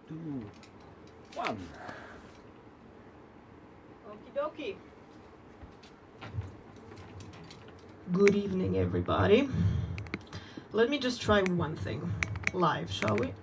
2, 1. Okie dokie. Good evening, everybody. Let me just try one thing live, shall we?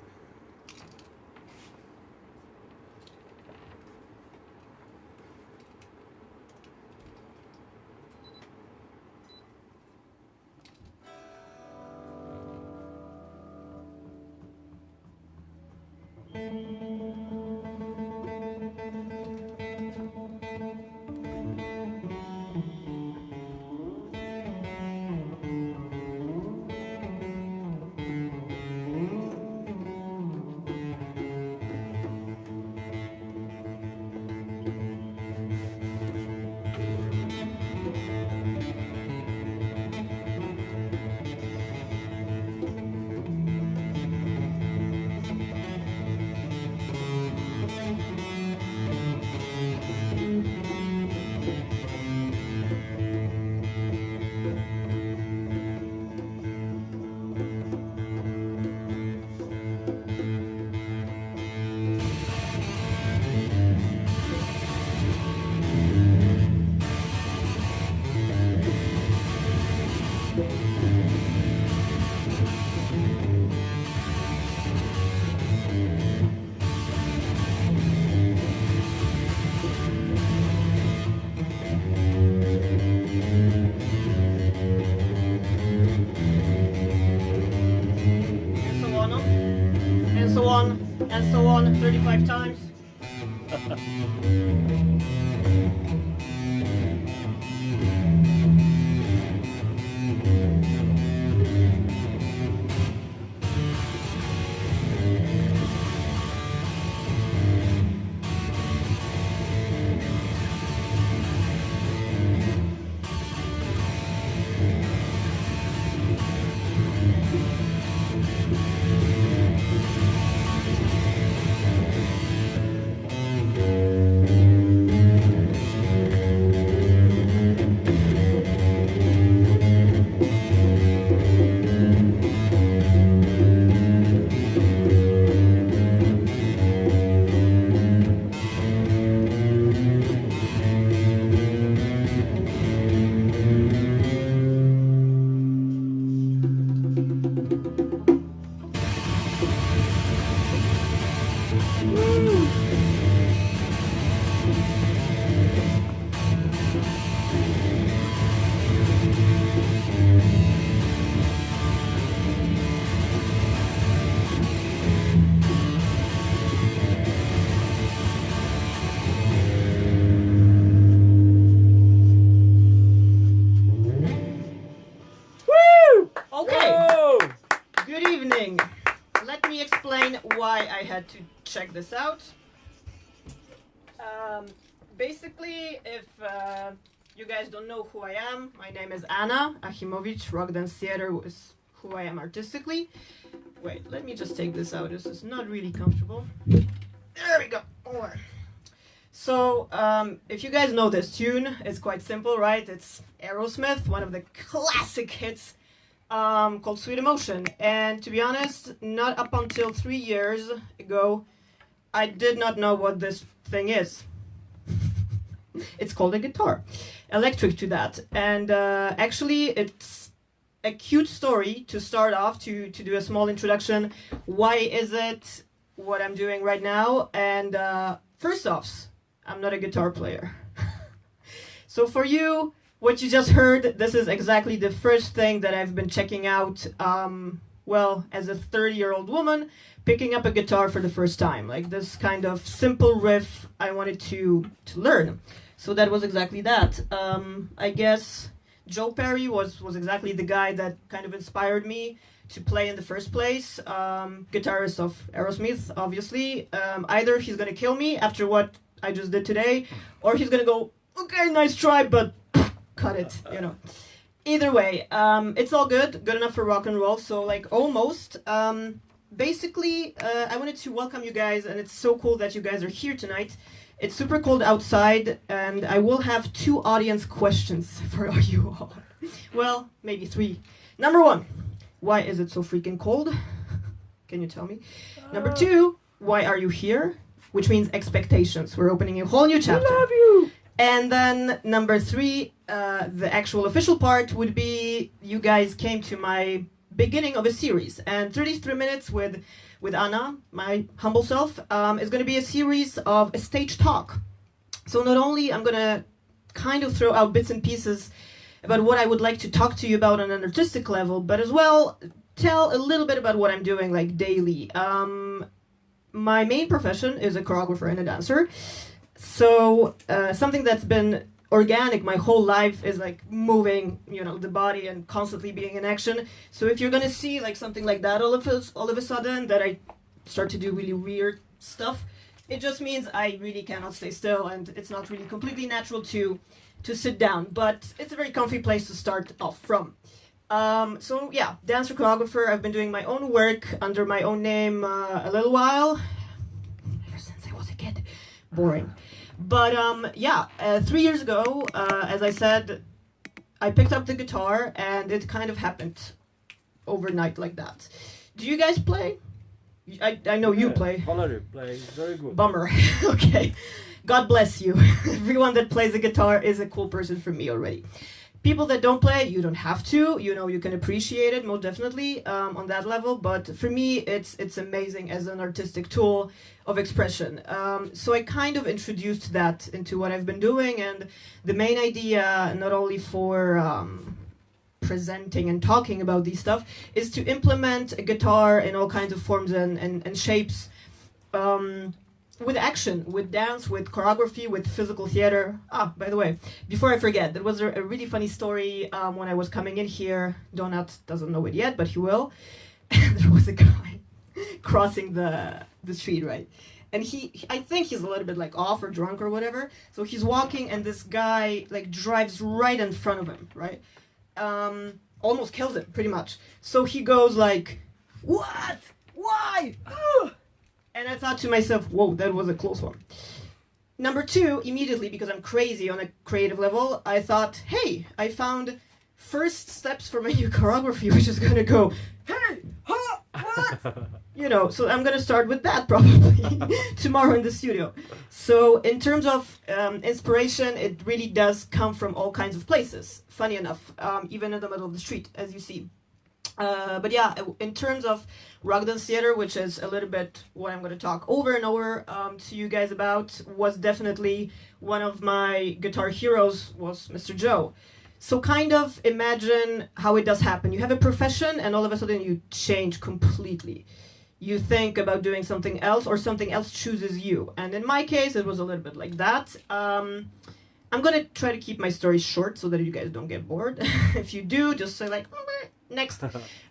And so on 35 times. Why I had to check this out. Basically, if you guys don't know who I am, my name is Anna Achimowicz. Rock dance theater is who I am artistically. Wait, let me just take this out. This is not really comfortable. There we go. Alright. So, if you guys know this tune, it's quite simple, right? It's Aerosmith, one of the classic hits. Called Sweet Emotion, and to be honest, not up until 3 years ago, I did not know what this thing is. It's called a guitar, electric to that, and actually it's a cute story to start off, to do a small introduction. Why is it what I'm doing right now? And first off, I'm not a guitar player. So for you, what you just heard, this is exactly the first thing that I've been checking out, well, as a 30-year-old woman, picking up a guitar for the first time. Like this kind of simple riff I wanted to learn. So that was exactly that. I guess Joe Perry was exactly the guy that kind of inspired me to play in the first place. Guitarist of Aerosmith, obviously. Either he's gonna kill me after what I just did today, or he's gonna go, okay, nice try, but cut it, you know. Either way, it's all good enough for rock and roll, so like almost. Basically, I wanted to welcome you guys, and it's so cool that you guys are here tonight. It's super cold outside, and I will have 2 audience questions for you all. Well, maybe 3. Number 1, why is it so freaking cold? Can you tell me? Number 2, why are you here? Which means expectations. We're opening a whole new chapter. I love you. And then number 3, the actual official part would be you guys came to my beginning of a series. And 33 minutes with Anna, my humble self, is going to be a series of a stage talk. So not only I'm going to kind of throw out bits and pieces about what I would like to talk to you about on an artistic level, but as well tell a little bit about what I'm doing like daily. My main profession is a choreographer and a dancer. So something that's been organic my whole life is like moving, you know, the body and constantly being in action. So if you're gonna see like something like that all of a sudden, that I start to do really weird stuff, it just means I really cannot stay still, and it's not really completely natural to sit down. But it's a very comfy place to start off from. So yeah, dancer, choreographer. I've been doing my own work under my own name a little while, ever since I was a kid. Boring. But yeah, 3 years ago, as I said, I picked up the guitar, and it kind of happened overnight like that. Do you guys play? I know you play. Valerie plays very good. Bummer. Okay. God bless you. Everyone that plays the guitar is a cool person for me already. People that don't play, you don't have to. You know, you can appreciate it, most definitely, on that level. But for me, it's amazing as an artistic tool of expression. So I kind of introduced that into what I've been doing. And the main idea, not only for presenting and talking about these stuff, is to implement a guitar in all kinds of forms and shapes, with action, with dance, with choreography, with physical theater. Ah, by the way, before I forget, there was a really funny story when I was coming in here. Donut doesn't know it yet, but he will. There was a guy crossing the street, right? And I think he's a little bit like off or drunk or whatever. So he's walking, and this guy like drives right in front of him, right? Almost kills him, pretty much. So he goes like, "What? Why?" And I thought to myself, whoa, that was a close one. Number 2, immediately, because I'm crazy on a creative level, I thought, hey, I found first steps for my new choreography, which is going to go, hey, ha, what? You know, so I'm going to start with that probably tomorrow in the studio. So in terms of inspiration, it really does come from all kinds of places, funny enough, even in the middle of the street, as you see. But yeah, in terms of rock dance theater, which is a little bit what I'm going to talk over and over to you guys about, was definitely one of my guitar heroes was Mr. Joe. So kind of imagine how it does happen. You have a profession, and all of a sudden you change completely. You think about doing something else, or something else chooses you. And in my case, it was a little bit like that. I'm going to try to keep my stories short so that you guys don't get bored. If you do, just say like, next.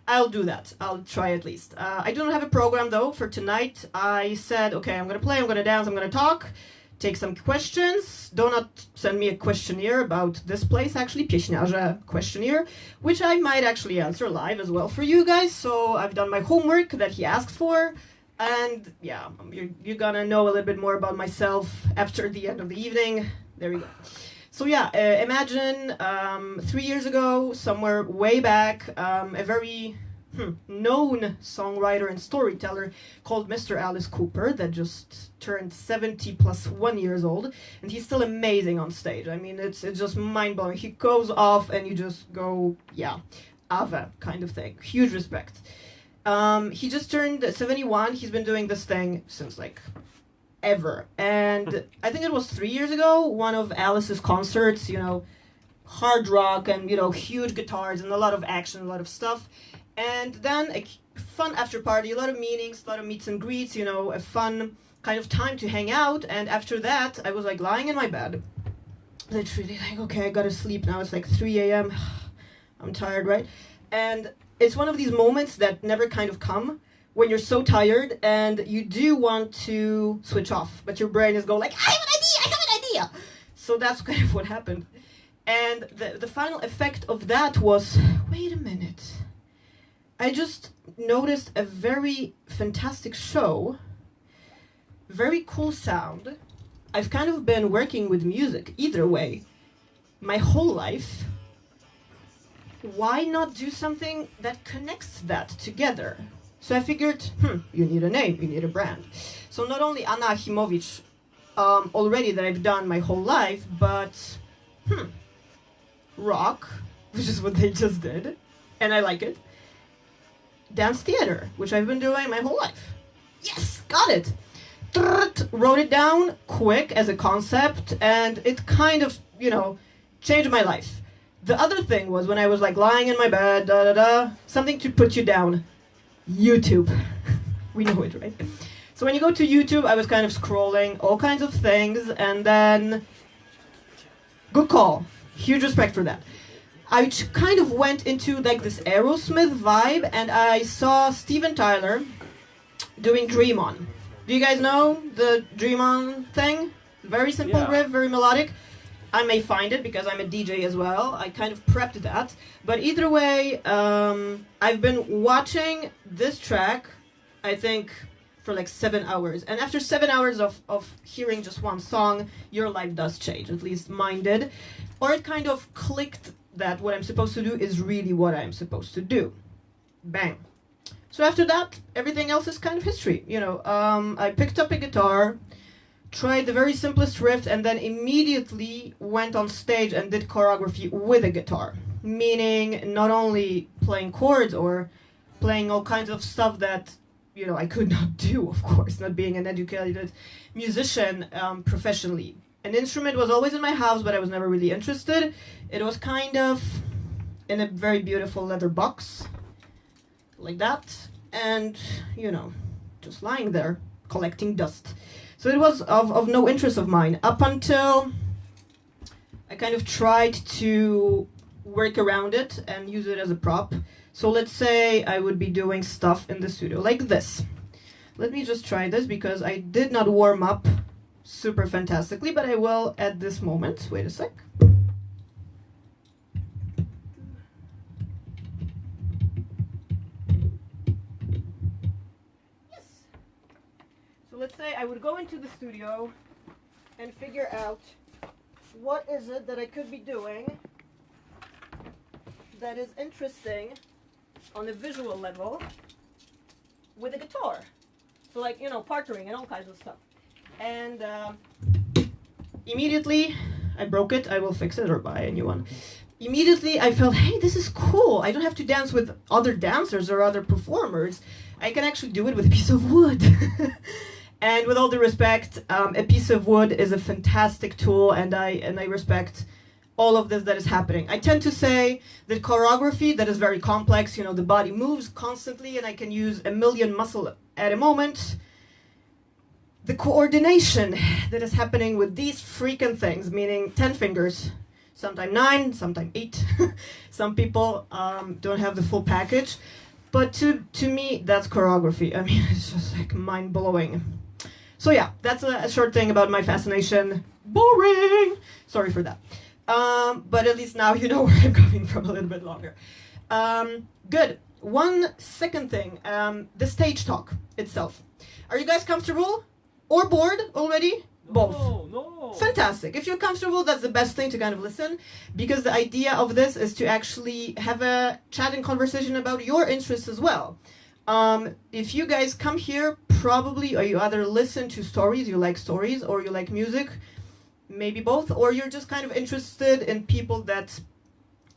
I'll do that. I'll try at least. I don't have a program though for tonight. I said, okay, I'm gonna play, I'm gonna dance, I'm gonna talk, take some questions. Do not send me a questionnaire about this place, actually, Piesniarze questionnaire, which I might actually answer live as well for you guys. So I've done my homework that he asked for. And yeah, you're gonna know a little bit more about myself after the end of the evening. There we go. So yeah, imagine 3 years ago, somewhere way back, a very known songwriter and storyteller called Mr. Alice Cooper that just turned 70 plus 1 years old, and he's still amazing on stage. I mean, it's just mind-blowing. He goes off and you just go, yeah, Ave kind of thing. Huge respect. He just turned 71. He's been doing this thing since like ever. And I think it was 3 years ago, one of Alice's concerts, you know, hard rock and, you know, huge guitars and a lot of action, a lot of stuff. And then a fun after party, a lot of meetings, a lot of meets and greets, you know, a fun kind of time to hang out. And after that, I was like lying in my bed, literally like, okay, I gotta sleep now. It's like 3 a.m. I'm tired, right? And it's one of these moments that never kind of come, when you're so tired and you do want to switch off, but your brain is going like, I have an idea. So that's kind of what happened. And the final effect of that was, wait a minute. I just noticed a very fantastic show, very cool sound. I've kind of been working with music either way my whole life. Why not do something that connects that together? So I figured, you need a name, you need a brand. So not only Anna Achimowicz, already that I've done my whole life, but rock, which is what they just did, and I like it. Dance theater, which I've been doing my whole life. Yes, got it. Wrote it down quick as a concept, and it kind of, changed my life. The other thing was when I was like lying in my bed, something to put you down. YouTube. We know it, right? So when you go to YouTube, I was kind of scrolling all kinds of things, and then good call. Huge respect for that. I kind of went into like this Aerosmith vibe, and I saw Steven Tyler doing Dream On. Do you guys know the Dream On thing? Very simple riff, very melodic. I may find it because I'm a DJ as well. I kind of prepped that. But either way, I've been watching this track, I think, for like 7 hours. And after 7 hours of hearing just one song, your life does change. At least mine did. Or it kind of clicked that what I'm supposed to do is really what I'm supposed to do. Bang. So after that, everything else is kind of history. I picked up a guitar, tried the very simplest riff, and then immediately went on stage and did choreography with a guitar. Meaning not only playing chords or playing all kinds of stuff that, I could not do, of course, not being an educated musician professionally. An instrument was always in my house, but I was never really interested. It was kind of in a very beautiful leather box, like that, and, just lying there, collecting dust. So it was of no interest of mine, up until I kind of tried to work around it and use it as a prop. So let's say I would be doing stuff in the studio, like this. Let me just try this, because I did not warm up super fantastically, but I will at this moment. Wait a sec. Let's say I would go into the studio and figure out what is it that I could be doing that is interesting on a visual level with a guitar. So like, partnering and all kinds of stuff. And immediately I broke it. I will fix it or buy a new one. Immediately I felt, hey, this is cool. I don't have to dance with other dancers or other performers. I can actually do it with a piece of wood. And with all due respect, a piece of wood is a fantastic tool, and I respect all of this that is happening. I tend to say that choreography that is very complex, the body moves constantly, and I can use a million muscle at a moment. The coordination that is happening with these freaking things, meaning 10 fingers, sometimes 9, sometimes 8. Some people don't have the full package. But to me, that's choreography. I mean, it's just like mind-blowing. So yeah, that's a short thing about my fascination. Boring! Sorry for that. But at least now you know where I'm coming from a little bit longer. Good. One second thing, the stage talk itself. Are you guys comfortable or bored already? Both. No. Fantastic. If you're comfortable, that's the best thing to kind of listen, because the idea of this is to actually have a chat and conversation about your interests as well. If you guys come here, probably, or you either listen to stories, you like stories, or you like music, maybe both, or you're just kind of interested in people that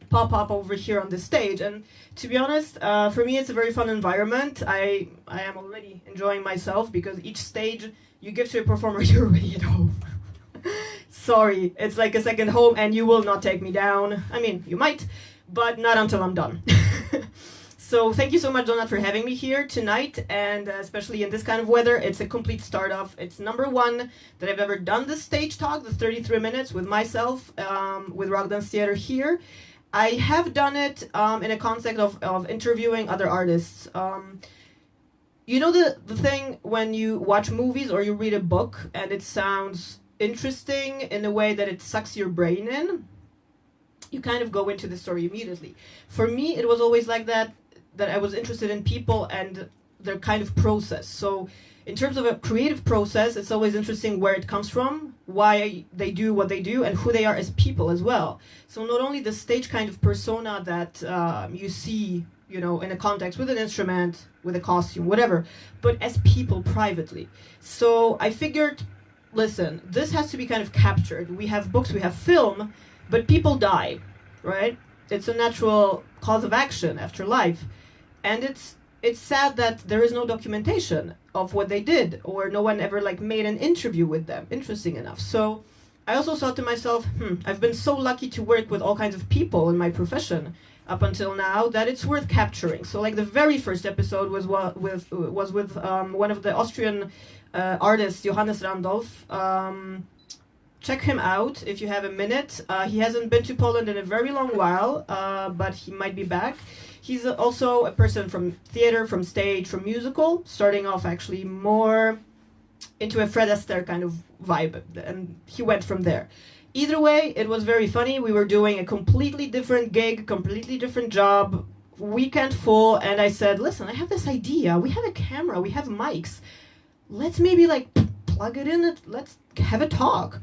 pop up over here on the stage. And to be honest, for me, it's a very fun environment. I am already enjoying myself, because each stage you give to a performer, you're already at home. Sorry, it's like a second home, and you will not take me down. I mean, you might, but not until I'm done. So thank you so much, Donat, for having me here tonight, and especially in this kind of weather. It's a complete start off. It's number 1 that I've ever done this stage talk, the 33 minutes with myself, with Rock Dance Theater here. I have done it in a context of interviewing other artists. You know the thing when you watch movies or you read a book and it sounds interesting in a way that it sucks your brain in? You kind of go into the story immediately. For me, it was always like that I was interested in people and their kind of process. So in terms of a creative process, it's always interesting where it comes from, why they do what they do, and who they are as people as well. So not only the stage kind of persona that you see, you know, in a context with an instrument, with a costume, whatever, but as people privately. So I figured, listen, this has to be kind of captured. We have books, we have film, but people die, right? It's a natural cause of action after life. And it's sad that there is no documentation of what they did, or no one ever like made an interview with them, interesting enough. So I also thought to myself, I've been so lucky to work with all kinds of people in my profession up until now that it's worth capturing. So like the very first episode was with one of the Austrian artists, Johannes Randolph. Check him out if you have a minute. He hasn't been to Poland in a very long while, but he might be back. He's also a person from theater, from stage, from musical, starting off actually more into a Fred Astaire kind of vibe, and he went from there. Either way, it was very funny. We were doing a completely different gig, completely different job, weekend full, and I said, listen, I have this idea. We have a camera, we have mics. Let's maybe like plug it in, let's have a talk.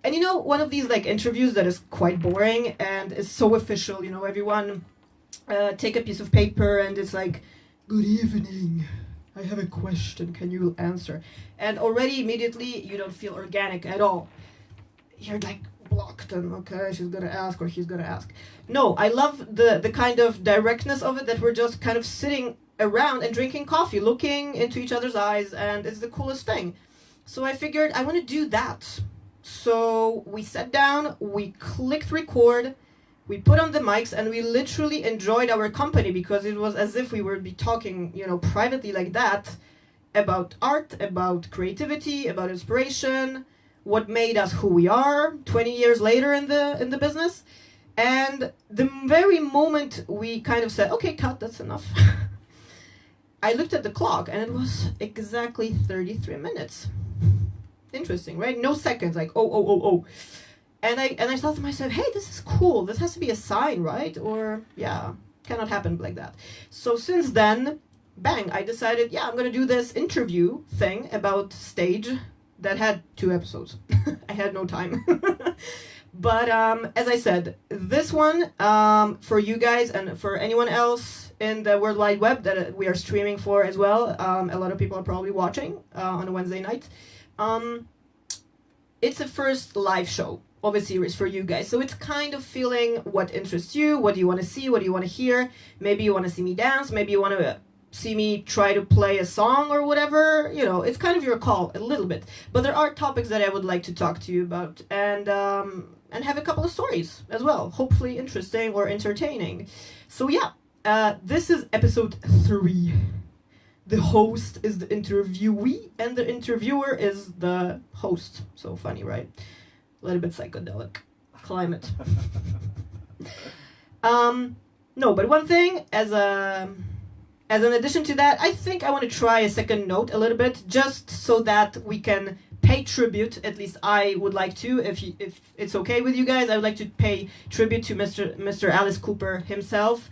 And you know, one of these like interviews that is quite boring and is so official, you know, everyone take a piece of paper and it's like, good evening, I have a question, can you answer? And already immediately you don't feel organic at all. You're like blocked and okay, she's gonna ask or he's gonna ask. No, I love the kind of directness of it, that we're just kind of sitting around and drinking coffee, looking into each other's eyes, and it's the coolest thing. So I figured I want to do that. So we sat down, we clicked record, we put on the mics, and we literally enjoyed our company, because it was as if we would be talking, you know, privately like that, about art, about creativity, about inspiration, what made us who we are 20 years later in the business. And the very moment we kind of said, okay, cut, that's enough, I looked at the clock and it was exactly 33 minutes. Interesting, right? No seconds, like, oh. And I thought to myself, hey, this is cool. This has to be a sign, right? Or, yeah, cannot happen like that. So since then, bang, I decided, yeah, I'm going to do this interview thing about stage that had 2 episodes. I had no time. But as I said, this one, for you guys and for anyone else in the World Wide Web that we are streaming for as well, a lot of people are probably watching on a Wednesday night. It's the first live show of a series for you guys. So it's kind of feeling what interests you, what do you want to see, what do you want to hear. Maybe you want to see me dance, maybe you want to see me try to play a song or whatever. You know, it's kind of your call a little bit. But there are topics that I would like to talk to you about, and have a couple of stories as well, hopefully interesting or entertaining. So yeah, this is episode 3. The host is the interviewee, and the interviewer is the host. So funny, right? A little bit psychedelic climate. No, but one thing, as an addition to that, I think I want to try a second note a little bit, just so that we can pay tribute. At least I would like to, if it's okay with you guys, I would like to pay tribute to Mr. Alice Cooper himself,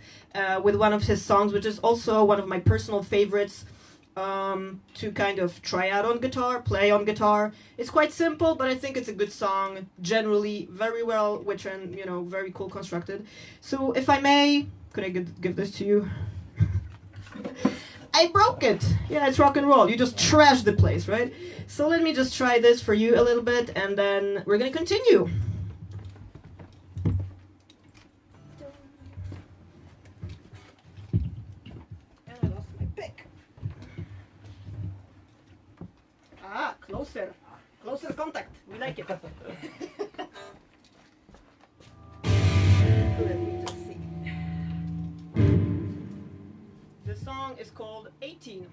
with one of his songs, which is also one of my personal favorites, to kind of try out on guitar, play on guitar. It's quite simple, but I think it's a good song, generally very well written, you know, very cool constructed. So if I may, could I give this to you? I broke it! Yeah, it's rock and roll. You just trashed the place, right? So let me just try this for you a little bit, and then we're gonna continue. And I lost my pick. Ah, closer. Closer contact. We like it. Let me just see. The song is called 18.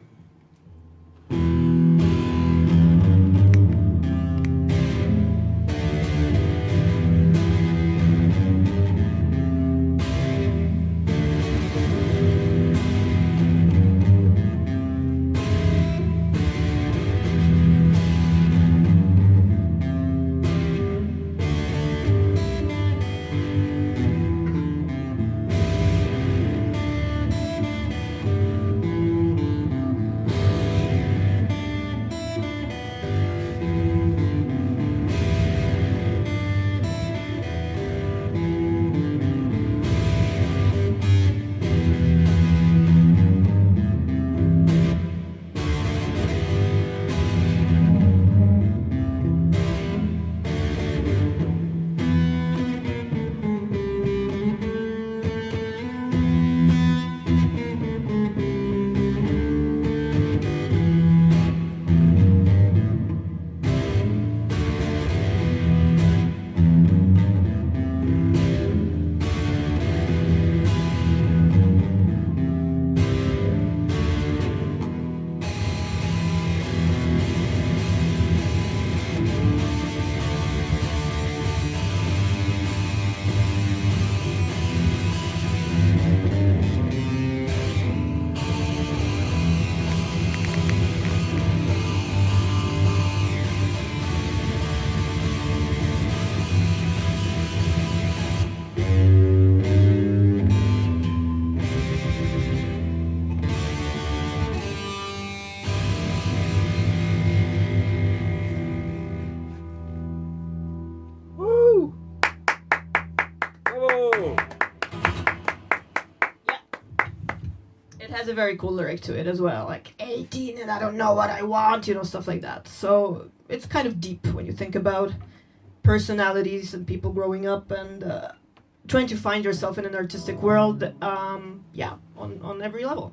has a very cool lyric to it as well, like 18 and I don't know what I want, you know, stuff like that. So it's kind of deep when you think about personalities and people growing up and trying to find yourself in an artistic world, on every level.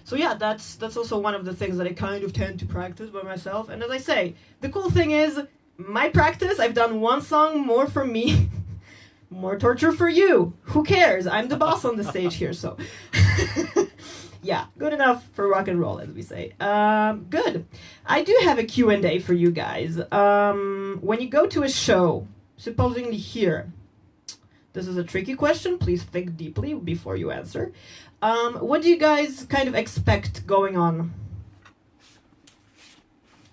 So yeah, that's also one of the things that I kind of tend to practice by myself. And as I say, the cool thing is, my practice, I've done one song more for me, more torture for you. Who cares? I'm the boss on the stage here, so... Yeah, good enough for rock and roll, as we say. Good. I do have a Q&A for you guys. When you go to a show, supposedly here, this is a tricky question. Please think deeply before you answer. What do you guys kind of expect going on?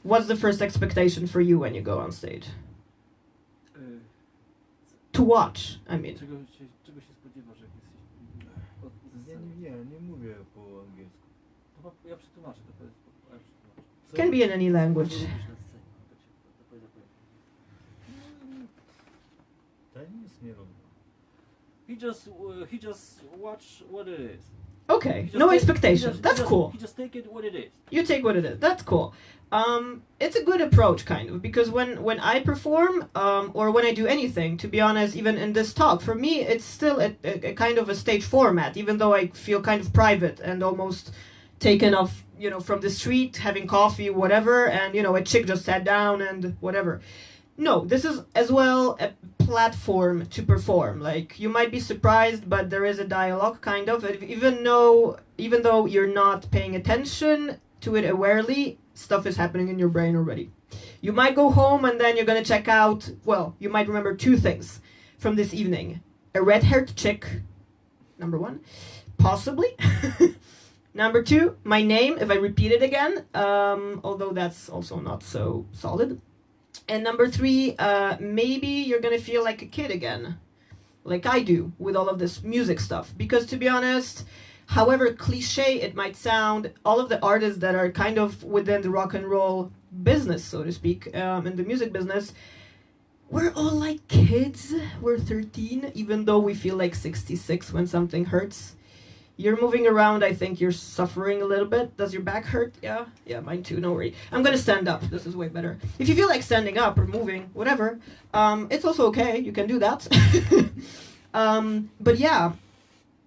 What's the first expectation for you when you go on stage? To watch, I mean. Czego się spodziewasz, jak jesteś... Nie mówię po angielsku. No, ja przetłumaczę, to jest... Can be in any language. Tenis nie lubię. He just watch what it is. Okay, no expectations. That's cool. He just take it what it is. You take what it is. That's cool. It's a good approach, kind of, because when I perform, or when I do anything, to be honest, even in this talk, for me, it's still a kind of a stage format, even though I feel kind of private and almost taken off, you know, from the street, having coffee, whatever, and, you know, a chick just sat down and whatever. No, this is as well a platform to perform. Like, you might be surprised, but there is a dialogue, kind of, even though you're not paying attention to it awarely, stuff is happening in your brain already. You might go home and then you're gonna check out, well, you might remember two things from this evening. A red-haired chick, number one, possibly. Number two, my name, if I repeat it again, although that's also not so solid. And number three, maybe you're gonna feel like a kid again, like I do with all of this music stuff. Because to be honest, however cliche it might sound, all of the artists that are kind of within the rock and roll business, so to speak, in the music business, we're all like kids. We're 13, even though we feel like 66 when something hurts. You're moving around, I think you're suffering a little bit. Does your back hurt? Yeah, mine too, no worry. I'm gonna stand up, this is way better. If you feel like standing up or moving, whatever, it's also okay, you can do that. But yeah,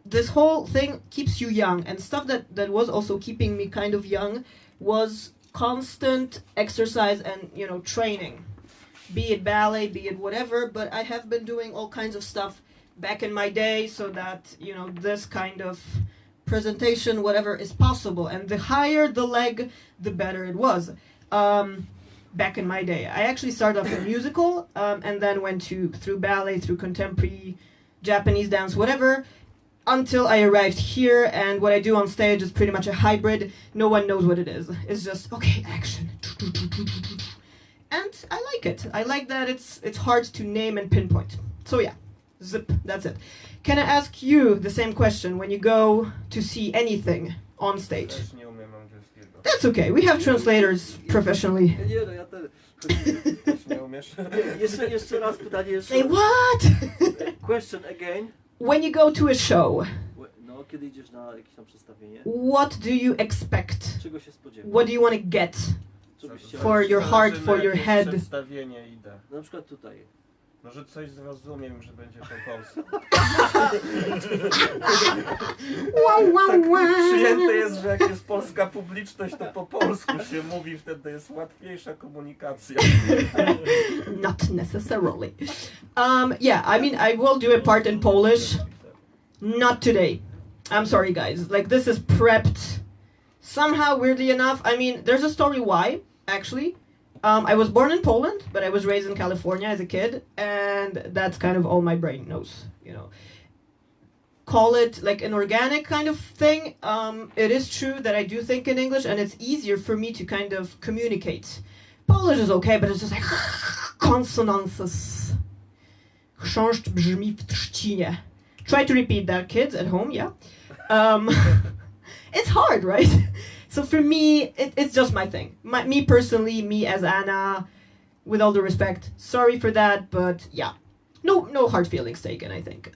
this whole thing keeps you young, and stuff that was also keeping me kind of young was constant exercise and, you know, training. Be it ballet, be it whatever, but I have been doing all kinds of stuff back in my day so that, you know, this kind of presentation, whatever, is possible. And the higher the leg, the better it was. Back in my day, I actually started off in musical, and then went through ballet, through contemporary, Japanese dance, whatever, until I arrived here. And what I do on stage is pretty much a hybrid. No one knows what it is. It's just, okay, action. And I like it. I like that it's hard to name and pinpoint. So yeah. Zip, that's it. Can I ask you the same question when you go to see anything on stage? That's okay, we have translators professionally. Nie, no ja też nie umiesz. Jeszcze raz pytanie. Say what? Question again. When you go to a show, no, kiedy idziesz na jakieś tam przedstawienie, what do you expect? Czego się spodziewasz? What do you want to get for your heart, for your head? Przedstawienie idę. Na przykład tutaj. No, że coś zrozumiem, że będzie po polsku. Tak przyjęte jest, że jak jest polska publiczność, to po polsku się mówi, wtedy jest łatwiejsza komunikacja. Not necessarily. Yeah, I mean, I will do a part in Polish. Not today. I'm sorry, guys. Like, this is prepped. Somehow, weirdly enough, I mean, there's a story why, actually. I was born in Poland, but I was raised in California as a kid, and that's kind of all my brain knows, you know. Call it like an organic kind of thing. It is true that I do think in English, and it's easier for me to kind of communicate. Polish is okay, but it's just like consonances. Chrząszcz brzmi w trzcinie. Try to repeat that, kids, at home, yeah. It's hard, right? So for me, it's just my thing. Me personally, me as Anna, with all the respect, sorry for that, but yeah. No hard feelings taken, I think.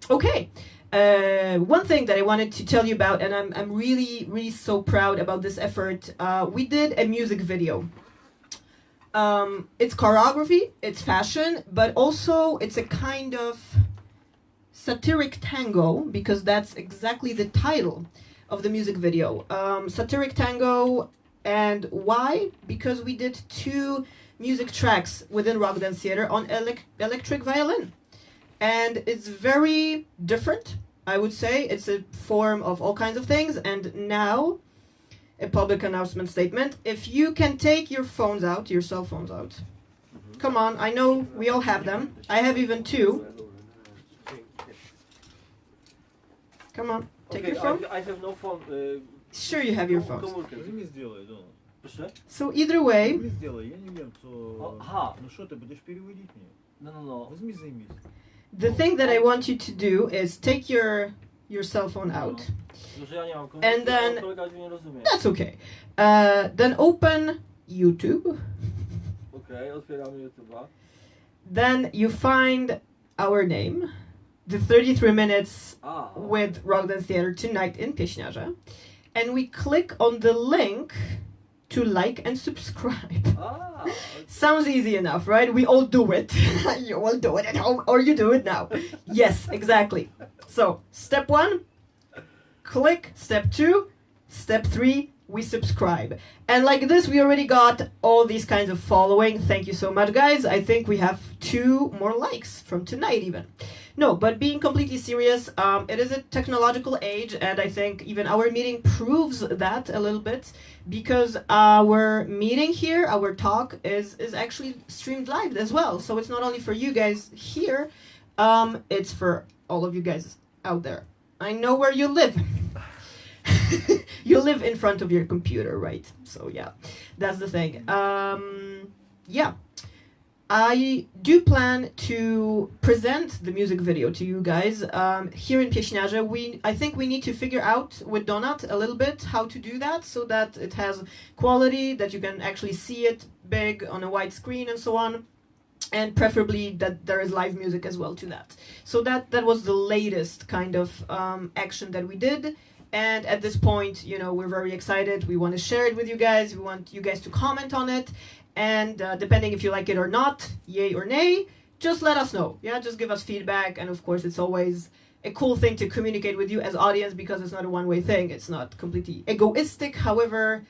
Okay. One thing that I wanted to tell you about, and I'm really, really so proud about this effort, we did a music video. It's choreography, it's fashion, but also it's a kind of satiric tango, because that's exactly the title of the music video. Satiric tango, and why? Because we did 2 music tracks within Rock Dance Theater on electric violin. And it's very different, I would say. It's a form of all kinds of things. And now, a public announcement statement. If you can take your phones out, your cell phones out. Come on, I know we all have them. I have even 2. Come on, take your phone. I have no phone. Sure you have your phones. Возьми, сделай, да. Proszę? So either way, Возьми, сделай, я не wiem, что... Ага. Ну что ты будешь переводить мне? No. Возьми, займись. the thing that I want you to do is take your cell phone out. Że ja nie mam And then- kolega nie rozumie. That's okay. Then open YouTube. Okej, otwieramy YouTube'a. Then you find our name, the 33 minutes A, with Rock Dance Theater tonight in Piesniarze. And we click on the link to like and subscribe. okay. Sounds easy enough, right? We all do it. You all do it at home, or you do it now. Yes, exactly. So, step 1, click. Step 2, step 3, we subscribe. And like this, we already got all these kinds of following. Thank you so much, guys. I think we have 2 more likes from tonight even. No, but being completely serious, it is a technological age, and I think even our meeting proves that a little bit, because our meeting here, our talk, is actually streamed live as well. So it's not only for you guys here, it's for all of you guys out there. I know where you live. You live in front of your computer, right? So yeah, that's the thing. Yeah. I do plan to present the music video to you guys here in Piesniarze. I think we need to figure out with Donat a little bit how to do that, so that it has quality, that you can actually see it big on a wide screen and so on, and preferably that there is live music as well to that. So that was the latest kind of action that we did. And at this point, you know, we're very excited. We want to share it with you guys. We want you guys to comment on it. And depending if you like it or not, yay or nay, just let us know. Yeah, just give us feedback. And of course, it's always a cool thing to communicate with you as audience, because it's not a one-way thing. It's not completely egoistic. However,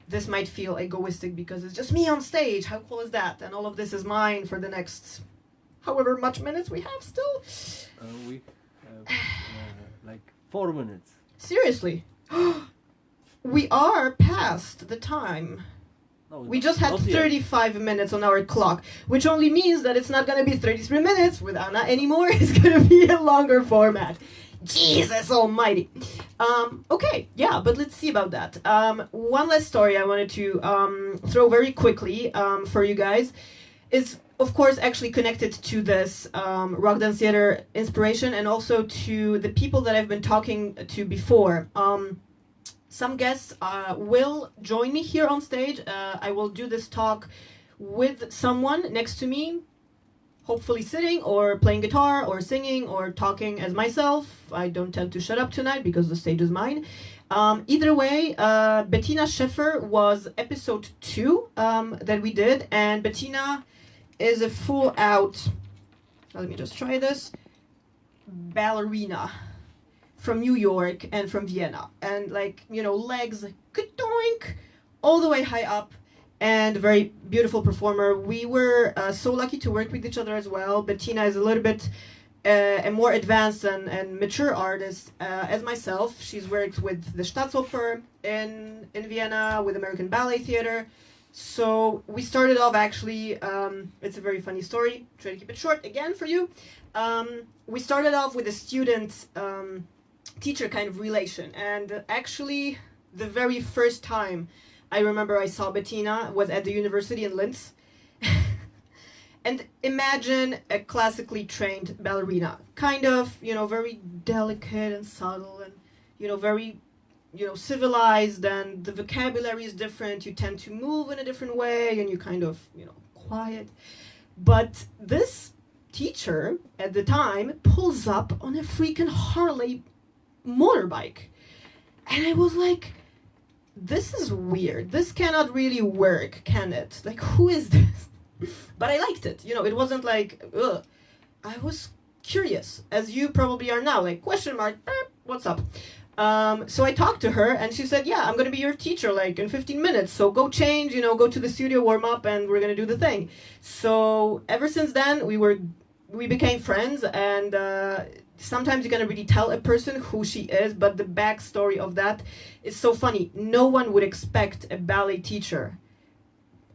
this might feel egoistic because it's just me on stage. How cool is that? And all of this is mine for the next however much minutes we have still. We have like 4 minutes. Seriously. We are past the time. No, We just had not yet. 35 minutes on our clock, which only means that it's not going to be 33 minutes with Anna anymore. It's going to be a longer format. Jesus almighty. Okay, yeah, but let's see about that. One last story I wanted to throw very quickly for you guys is, of course, actually connected to this Rock Dance Theater inspiration, and also to the people that I've been talking to before. Some guests will join me here on stage. I will do this talk with someone next to me, hopefully sitting or playing guitar or singing or talking as myself. I don't tend to shut up tonight because the stage is mine. Either way, Bettina Scheffer was episode 2 that we did, and Bettina is a full-out, let me just try this, ballerina from New York and from Vienna, and like, you know, legs ka-doink, all the way high up, and very beautiful performer. We were so lucky to work with each other as well. Bettina is a little bit a more advanced and mature artist as myself. She's worked with the Staatsoper in Vienna, with American Ballet Theater. So we started off actually, it's a very funny story, try to keep it short again for you. We started off with a student teacher kind of relation, and actually the very first time I remember I saw Bettina was at the university in Linz. And imagine a classically trained ballerina, kind of, you know, very delicate and subtle, and, you know, very, you know, civilized, and the vocabulary is different. You tend to move in a different way, and you kind of, you know, quiet. But this teacher at the time pulls up on a freaking Harley motorbike. And I was like, this is weird. This cannot really work, can it? Like, who is this? But I liked it. You know, it wasn't like, ugh. I was curious, as you probably are now, like, question mark, what's up? So I talked to her and she said, yeah, I'm going to be your teacher like in 15 minutes. So go change, you know, go to the studio, warm up, and we're going to do the thing. So ever since then, we became friends, and sometimes you cannot really tell a person who she is, but the backstory of that is so funny. No one would expect a ballet teacher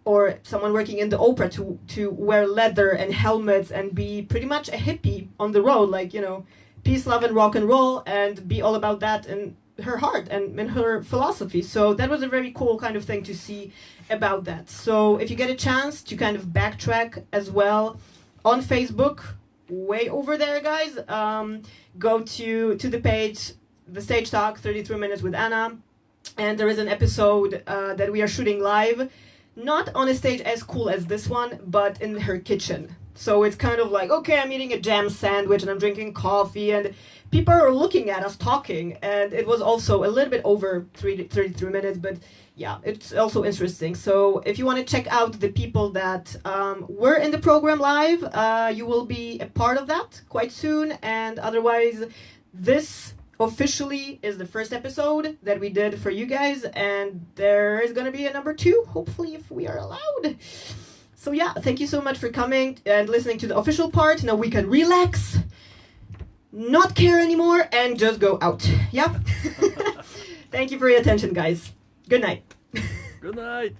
or someone working in the opera to wear leather and helmets and be pretty much a hippie on the road, like, you know, peace, love, and rock and roll, and be all about that in her heart and in her philosophy. So that was a very cool kind of thing to see about that. So if you get a chance to kind of backtrack as well on Facebook, way over there, guys, go to the page, The Stage Talk, 33 Minutes with Anna, and there is an episode that we are shooting live, not on a stage as cool as this one, but in her kitchen. So it's kind of like, okay, I'm eating a jam sandwich and I'm drinking coffee and people are looking at us talking. And it was also a little bit over 33 minutes, but yeah, it's also interesting. So if you want to check out the people that were in the program live, you will be a part of that quite soon. And otherwise, this officially is the first episode that we did for you guys. And there is going to be a number 2, hopefully, if we are allowed. So yeah, thank you so much for coming and listening to the official part. Now we can relax, not care anymore, and just go out. Yep. Thank you for your attention, guys. Good night. Good night.